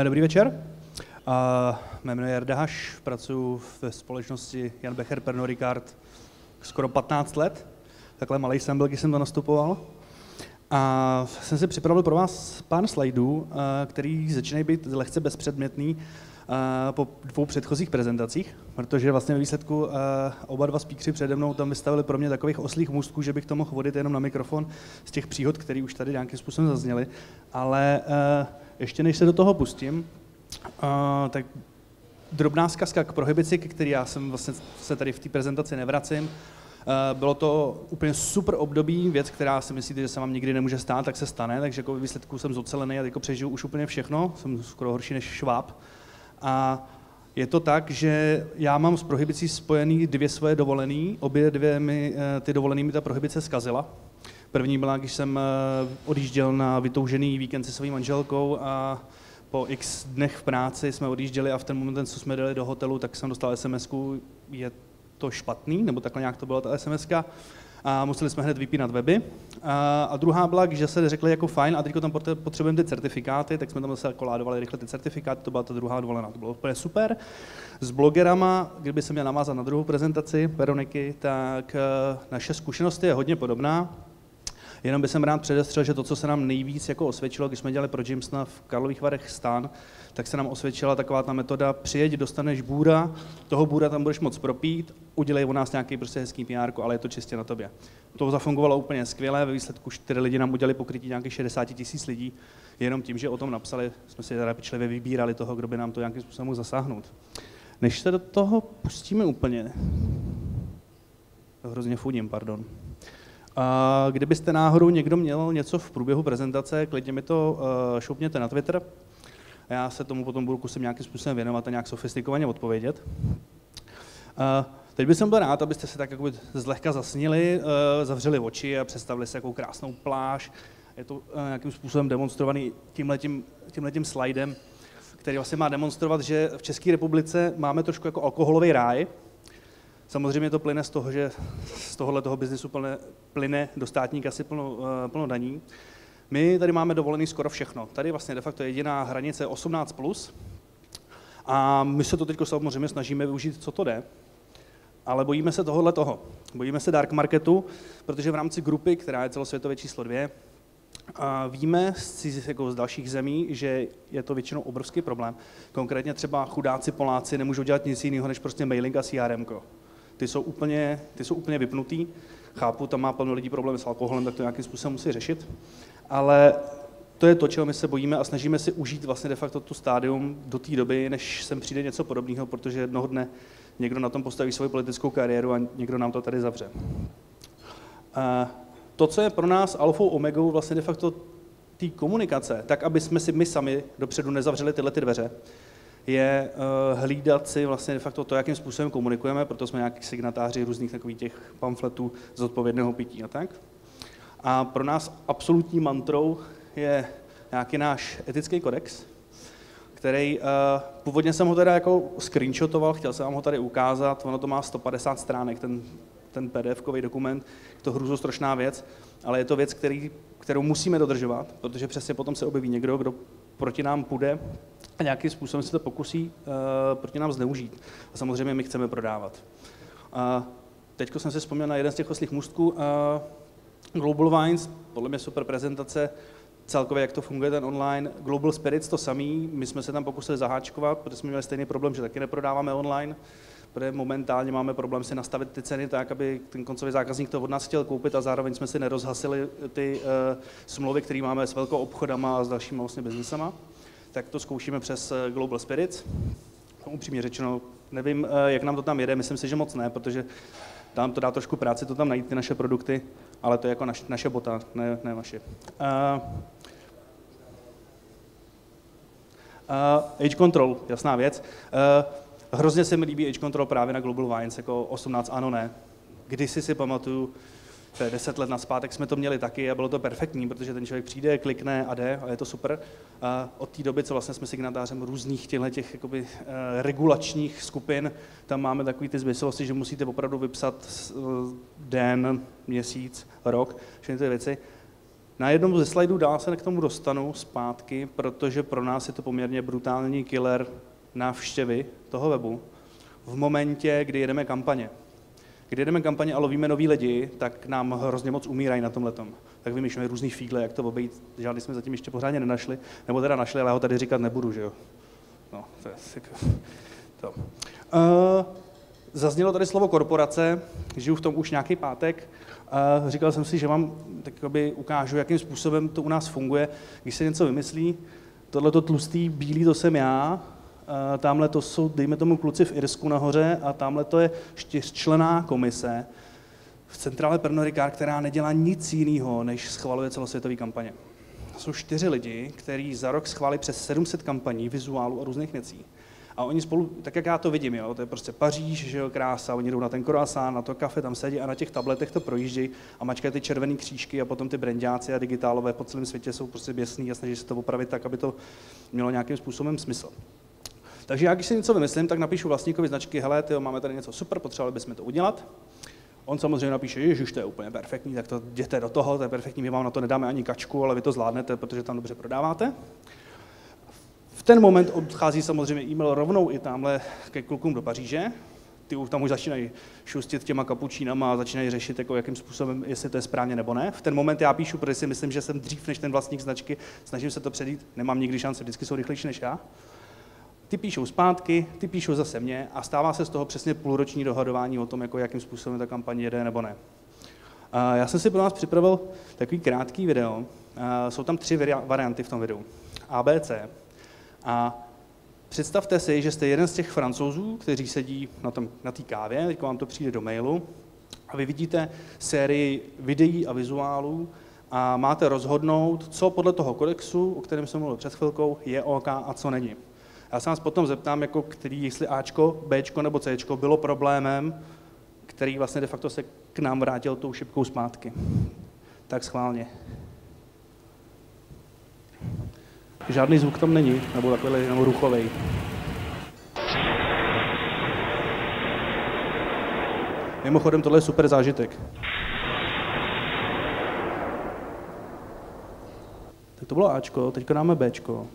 Dobrý večer. Mé jméno je Jarda Haš, pracuji ve společnosti Jan Becher Pernod Ricard skoro 15 let. Takhle malej jsem byl, když jsem to nastupoval. A jsem si připravil pro vás pár slajdů, který začínají být lehce bezpředmětný po dvou předchozích prezentacích, protože vlastně ve výsledku oba dva speakeři přede mnou tam vystavili pro mě takových oslých můstků, že bych to mohl vodit jenom na mikrofon z těch příhod, které už tady nějakým způsobem zazněly. Ale ještě než se do toho pustím, tak drobná zkazka k prohibici, ke který já jsem vlastně se tady v té prezentaci nevracím. Bylo to úplně super období, věc, která si myslíte, že se vám nikdy nemůže stát, tak se stane, takže jako ve výsledku jsem zocelený a jako přežiju už úplně všechno, jsem skoro horší než Šváb. A je to tak, že já mám s prohibicí spojený dvě svoje dovolený, obě dvě ty dovolený mi ta prohibice zkazila. První byla, když jsem odjížděl na vytoužený víkend se svou manželkou a po x dnech v práci jsme odjížděli a v ten moment, co jsme jeli do hotelu, tak jsem dostal SMS-ku, je to špatný, nebo takhle nějak to byla ta SMS-ka, a museli jsme hned vypínat weby. A druhá byla, když se řekli jako fajn, a teď tam potřebujeme ty certifikáty, tak jsme tam zase koládovali rychle ty certifikáty, to byla ta druhá dovolená, to bylo úplně super. S blogerama, kdyby se měl navázat na druhou prezentaci Veroniky, tak naše zkušenost je hodně podobná. Jenom bych rád předestřel, že to, co se nám nejvíc jako osvědčilo, když jsme dělali pro Jamesona v Karlových Varech stan, tak se nám osvědčila taková ta metoda, přijeď, dostaneš bůra, toho bůra tam budeš moc propít, udělej o nás nějaký prostě hezký PR, ale je to čistě na tobě. To zafungovalo úplně skvěle, ve výsledku 4 lidi nám udělali pokrytí nějakých 60 000 lidí, jenom tím, že o tom napsali, jsme si teda pečlivě vybírali toho, kdo by nám to nějakým způsobem mohl zasáhnout. Než se do toho pustíme úplně, to hrozně fudím, pardon. Kdybyste náhodou někdo měl něco v průběhu prezentace, klidně mi to šoupněte na Twitter. Já se tomu potom budu kusit nějakým způsobem věnovat a nějak sofistikovaně odpovědět. Teď bych byl rád, abyste se tak jako zlehka zasnili, zavřeli oči a představili si jakou krásnou pláž. Je to nějakým způsobem demonstrovaný tímhletím slajdem, který vlastně má demonstrovat, že v České republice máme trošku jako alkoholový ráj. Samozřejmě to plyne z toho, že z tohoto biznisu plyne do státní kasy plno daní. My tady máme dovolený skoro všechno. Tady vlastně de facto jediná hranice je 18+. A my se to teď samozřejmě snažíme využít, co to jde. Ale bojíme se toho. Bojíme se dark marketu, protože v rámci grupy, která je celosvětově číslo 2, víme z dalších zemí, že je to většinou obrovský problém. Konkrétně třeba chudáci Poláci nemůžou dělat nic jiného, než prostě mailing a CRM. Ty jsou úplně vypnutý. Chápu, tam má plno lidí problém s alkoholem, tak to nějakým způsobem musí řešit. Ale to je to, čeho my se bojíme a snažíme si užít vlastně de facto tu stádium do té doby, než sem přijde něco podobného, protože jednoho dne někdo na tom postaví svoji politickou kariéru a někdo nám to tady zavře. To, co je pro nás alfou omegou vlastně de facto té komunikace, tak aby jsme si my sami dopředu nezavřeli tyhle ty dveře, je hlídat si vlastně de facto to, jakým způsobem komunikujeme, proto jsme nějaký signatáři různých takových těch pamfletů z odpovědného pití a tak. A pro nás absolutní mantrou je nějaký náš etický kodex, který původně jsem ho teda jako screenshotoval, chtěl jsem vám ho tady ukázat, ono to má 150 stránek, ten PDF-kový dokument, je to hrůzostrašná věc, ale je to věc, kterou musíme dodržovat, protože přesně potom se objeví někdo, kdo proti nám půjde a nějakým způsobem se to pokusí proti nám zneužít. A samozřejmě my chceme prodávat. Teď jsem si vzpomněl na jeden z těch oslých můstků. Global Wines, podle mě super prezentace, celkově jak to funguje ten online. Global Spirits to samý, my jsme se tam pokusili zaháčkovat, protože jsme měli stejný problém, že taky neprodáváme online, protože momentálně máme problém si nastavit ty ceny tak, aby ten koncový zákazník to od nás chtěl koupit a zároveň jsme si nerozhasili ty smlouvy, které máme s velkou obchodama a s dalšíma vlastně biznesama. Tak to zkoušíme přes Global Spirits. Upřímně řečeno, nevím, jak nám to tam jede, myslím si, že moc ne, protože tam to dá trošku práci, to tam najít ty naše produkty, ale to je jako naše bota, ne vaše. Age Control, jasná věc. Hrozně se mi líbí Age Control právě na Global Wines, jako 18 ano, ne. Kdysi si pamatuju, to je 10 let nazpátek jsme to měli taky a bylo to perfektní, protože ten člověk přijde, klikne a jde a je to super. Od té doby, co vlastně jsme signatářem různých těch regulačních skupin, tam máme takový ty zmyslosti, že musíte opravdu vypsat den, měsíc, rok, všechny ty věci. Na jednom ze slajdů dál se k tomu dostanu zpátky, protože pro nás je to poměrně brutální killer návštěvy toho webu v momentě, kdy jedeme kampaně. Když jedeme kampaně a lovíme nový lidi, tak nám hrozně moc umírají na tomhletom. Tak vymýšlíme různý fígle, jak to obejít. Žádný jsme zatím ještě pořádně nenašli, nebo teda našli, ale já ho tady říkat nebudu, že jo. No, to je to. Zaznělo tady slovo korporace, žiju v tom už nějaký pátek. Říkal jsem si, že vám takoby ukážu, jakým způsobem to u nás funguje, když se něco vymyslí. Tohleto tlustý, bílý, to jsem já. Tamhle to jsou, dejme tomu, kluci v Irsku nahoře a tamhle to je 4členná komise v centrále Pernod Ricard, která nedělá nic jiného, než schvaluje celosvětové kampaně. Jsou 4 lidi, kteří za rok schválí přes 700 kampaní, vizuálů a různých věcí. A oni spolu, tak jak já to vidím, jo, to je prostě Paříž, že jo, krása, oni jdou na ten croissant, na to kafe, tam sedí a na těch tabletech to projíždějí a mačkají ty červený křížky a potom ty brandáci a digitálové po celém světě jsou prostě běsný a snaží se to opravit tak, aby to mělo nějakým způsobem smysl. Takže já, když si něco vymyslím, tak napíšu vlastníkovi značky, hele, tyjo, máme tady něco super, potřebovali bychom to udělat. On samozřejmě napíše, ježiš, to je úplně perfektní, tak to jděte do toho, to je perfektní, my vám na to nedáme ani kačku, ale vy to zvládnete, protože tam dobře prodáváte. V ten moment odchází samozřejmě e-mail rovnou i tamhle ke klukům do Paříže. Ty tam už začínají šustit těma kapučínama a začínají řešit, jako, jakým způsobem, jestli to je správně nebo ne. V ten moment já píšu, protože si myslím, že jsem dřív než ten vlastník značky, snažím se to předjít, nemám nikdy šanci, vždycky jsou rychlejší než já. Ty píšou zpátky, ty píšou zase mě a stává se z toho přesně půlroční dohadování o tom, jako, jakým způsobem ta kampaň jede nebo ne. Já jsem si pro vás připravil takový krátký video. Jsou tam 3 varianty v tom videu. A, B, C. A představte si, že jste jeden z těch Francouzů, kteří sedí na té kávě, teď vám to přijde do mailu, a vy vidíte sérii videí a vizuálů a máte rozhodnout, co podle toho kodexu, o kterém jsem mluvil před chvilkou, je OK a co není. Já se vás potom zeptám, jako který, jestli Ačko, Bčko nebo Cčko bylo problémem, který vlastně de facto se k nám vrátil tou šipkou zpátky. Tak schválně. Žádný zvuk tam není, nebo takový, nebo ruchovej. Mimochodem, tohle je super zážitek. Tak to bylo Ačko, teďka dáme Bčko.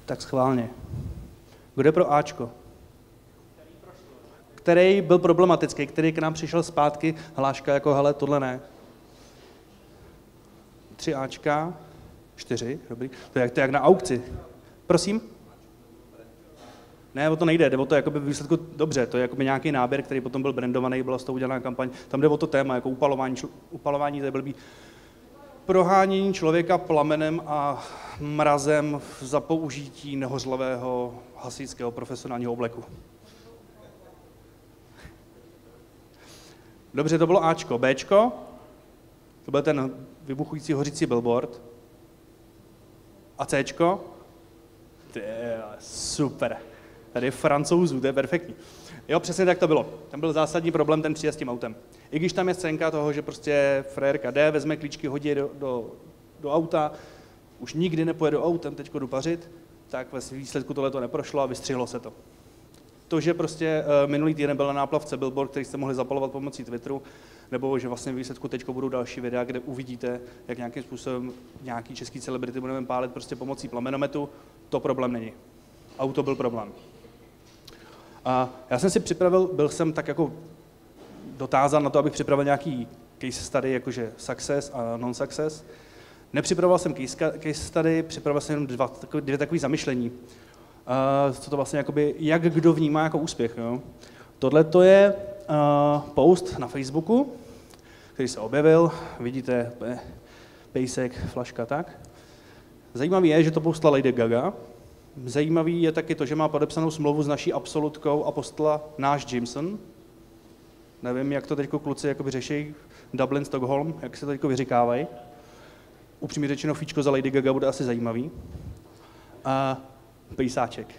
Tak schválně. Kdo je pro Ačko? Který byl problematický, který k nám přišel zpátky, hláška jako, hele, tohle ne. 3 Ačka, 4, dobrý. To je jak na aukci. Prosím? Ne, o to nejde, jde o to jakoby výsledku, dobře, to je jakoby nějaký náběr, který potom byl brandovaný, byla z toho udělaná kampaň. Tam jde o to téma, jako upalování, to je blbý. Prohánění člověka plamenem a mrazem za použití nehořlavého hasičského profesionálního obleku. Dobře, to bylo Ačko. Bčko, to byl ten vybuchující hořící billboard. A Cčko, to je super. Tady je Francouzů, to je perfektní. Jo, přesně tak to bylo. Tam byl zásadní problém ten příjezd s tím autem. I když tam je scénka toho, že prostě frérka jde, vezme klíčky, hodí je do auta, už nikdy nepojedu autem, teďko jdu pařit, tak ve výsledku tohle to neprošlo a vystřihlo se to. To, že prostě minulý týden byl na náplavce billboard, který jste mohli zapalovat pomocí Twitteru, nebo že vlastně v výsledku teďko budou další videa, kde uvidíte, jak nějakým způsobem nějaký český celebrity budeme pálit prostě pomocí plamenometu, to problém není. Auto byl problém. A já jsem si připravil, byl jsem tak jako dotázán na to, abych připravil nějaký case study, jakože success a non-success. Nepřipravoval jsem case study, připravil jsem jenom dvě takové zamyšlení. Co to vlastně jakoby, jak kdo vnímá jako úspěch. Jo? Tohle to je post na Facebooku, který se objevil, vidíte, pejsek, flaška, tak. Zajímavý je, že to postala Lady Gaga. Zajímavý je taky to, že má podepsanou smlouvu s naší absolutkou a postala náš Jameson. Nevím, jak to teď kluci jakoby řeší, Dublin, Stockholm, jak se to teď vyříkávají. Upřímně řečeno, fíčko za Lady Gaga bude asi zajímavý. Pejsáček,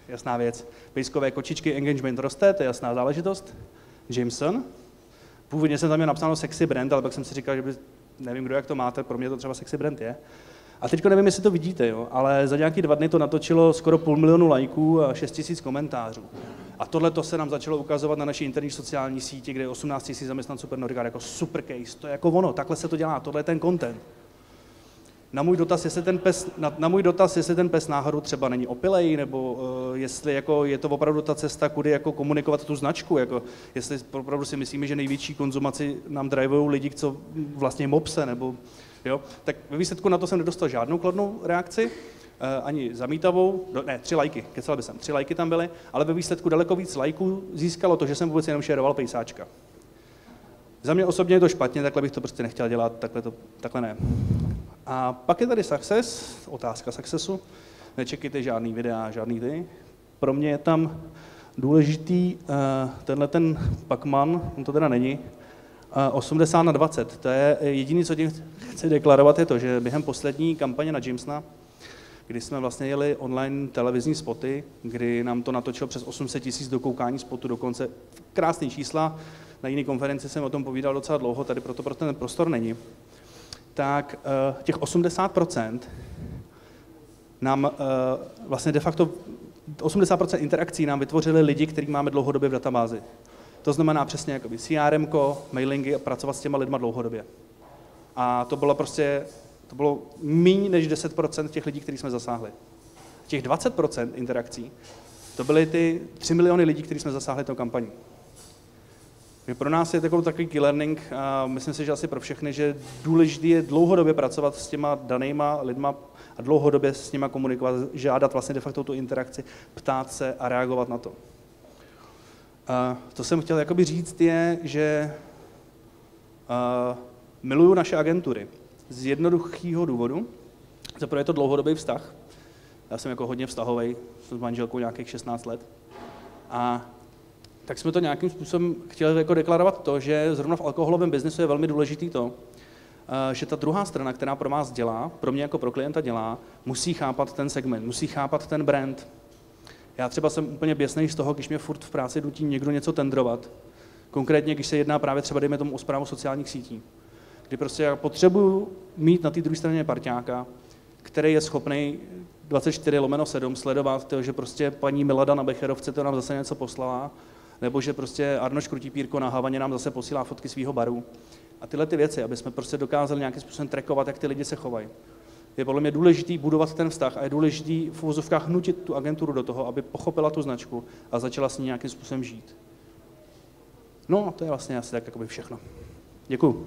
jasná věc. Pejskové kočičky, engagement roste, to je jasná záležitost. Jameson. Původně jsem tam měl napsáno sexy brand, ale pak jsem si říkal, že nevím, kdo jak to máte, pro mě to třeba sexy brand je. A teďko nevím, jestli to vidíte, jo, ale za nějaký 2 dny to natočilo skoro 500 000 lajků a 6 000 komentářů. A tohle to se nám začalo ukazovat na naší interní sociální síti, kde je 18 000 zaměstnanců Pernod Ricard jako super case, to je jako ono, takhle se to dělá, tohle je ten content. Na můj dotaz, jestli ten pes náhodou třeba není opilej, nebo jestli jako je to opravdu ta cesta, kudy jako komunikovat tu značku, jako jestli opravdu si myslíme, že největší konzumaci nám drivujou lidi, co vlastně mopse, nebo jo, tak ve výsledku na to jsem nedostal žádnou kladnou reakci, ani zamítavou, ne, 3 lajky, kecal bych 3 lajky tam byly, ale ve výsledku daleko víc lajků získalo to, že jsem vůbec jenom šeroval pejsáčka. Za mě osobně je to špatně, takhle bych to prostě nechtěl dělat, takhle ne. A pak je tady success, otázka successu. Nečekejte žádný videa, žádný ty. Pro mě je tam důležitý tenhle ten Pacman, on to teda není, 80/20. To je jediné, co tím chci deklarovat, je to, že během poslední kampaně na Jamesona, kdy jsme vlastně jeli online televizní spoty, kdy nám to natočilo přes 800 000 dokoukání spotu, dokonce krásný čísla, na jiné konferenci jsem o tom povídal docela dlouho, tady proto ten prostor není, tak těch 80% nám vlastně de facto 80% interakcí nám vytvořili lidi, kteří máme dlouhodobě v databázi. To znamená přesně jakoby CRMko, mailingy a pracovat s těma lidma dlouhodobě. A to bylo méně než 10% těch lidí, kteří jsme zasáhli. Těch 20% interakcí, to byly ty 3 miliony lidí, kteří jsme zasáhli tou kampaní. Pro nás je takový key learning a myslím si, že asi pro všechny, že důležité je dlouhodobě pracovat s těma danýma lidma a dlouhodobě s nima komunikovat, žádat vlastně de facto tu interakci, ptát se a reagovat na to. To jsem chtěl jakoby říct je, že miluju naše agentury z jednoduchého důvodu. Zaprvé je to dlouhodobý vztah. Já jsem jako hodně vztahovej, jsem s manželkou nějakých 16 let. A tak jsme to nějakým způsobem chtěli jako deklarovat to, že zrovna v alkoholovém biznesu je velmi důležitý to, že ta druhá strana, která pro vás dělá, pro mě jako pro klienta dělá, musí chápat ten segment, musí chápat ten brand. Já třeba jsem úplně běsnej z toho, když mě furt v práci nutí někdo něco tendrovat. Konkrétně, když se jedná právě třeba, dejme tomu, o správu sociálních sítí. Kdy prostě já potřebuju mít na té druhé straně parťáka, který je schopný 24/7 sledovat to, že prostě paní Milada na Becherovce to nám zase něco poslala, nebo že prostě Arnoš Krutipírko na Havaně nám zase posílá fotky svého baru. A tyhle ty věci, aby jsme prostě dokázali nějakým způsobem trackovat, jak ty lidi se chovají. Je podle mě důležitý budovat ten vztah a je důležitý v uvozovkách nutit tu agenturu do toho, aby pochopila tu značku a začala s ní nějakým způsobem žít. No a to je vlastně asi tak jakoby všechno. Děkuju.